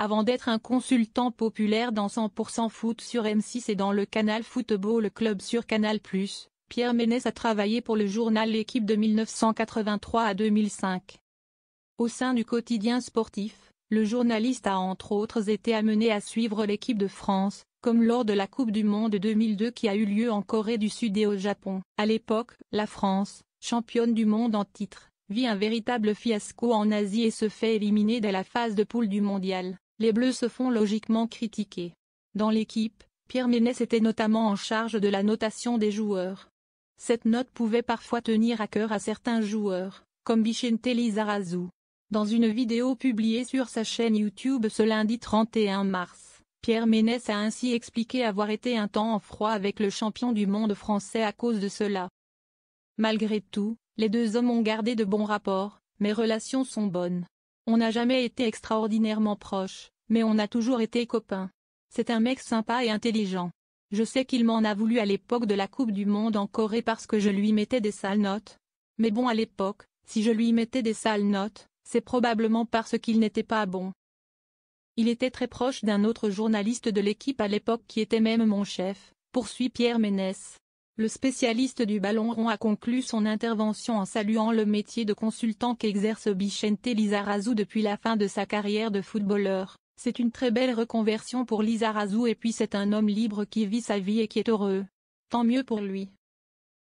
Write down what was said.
Avant d'être un consultant populaire dans 100% foot sur M6 et dans le Canal Football Club sur Canal+, Pierre Ménès a travaillé pour le journal L'Équipe de 1983 à 2005. Au sein du quotidien sportif, le journaliste a entre autres été amené à suivre l'équipe de France, comme lors de la Coupe du Monde 2002 qui a eu lieu en Corée du Sud et au Japon. À l'époque, la France, championne du monde en titre, vit un véritable fiasco en Asie et se fait éliminer dès la phase de poule du mondial. Les Bleus se font logiquement critiquer. Dans l'équipe, Pierre Ménès était notamment en charge de la notation des joueurs. Cette note pouvait parfois tenir à cœur à certains joueurs, comme Vicente Lizarazu. Dans une vidéo publiée sur sa chaîne YouTube ce lundi 31 mars, Pierre Ménès a ainsi expliqué avoir été un temps en froid avec le champion du monde français à cause de cela. Malgré tout, les deux hommes ont gardé de bons rapports, mes relations sont bonnes. On n'a jamais été extraordinairement proches, mais on a toujours été copains. C'est un mec sympa et intelligent. Je sais qu'il m'en a voulu à l'époque de la Coupe du Monde en Corée parce que je lui mettais des sales notes. Mais bon, à l'époque, si je lui mettais des sales notes, c'est probablement parce qu'il n'était pas bon. Il était très proche d'un autre journaliste de l'équipe à l'époque qui était même mon chef, poursuit Pierre Ménès. Le spécialiste du ballon rond a conclu son intervention en saluant le métier de consultant qu'exerce Vicente Lizarazu depuis la fin de sa carrière de footballeur. C'est une très belle reconversion pour Lizarazu et puis c'est un homme libre qui vit sa vie et qui est heureux. Tant mieux pour lui.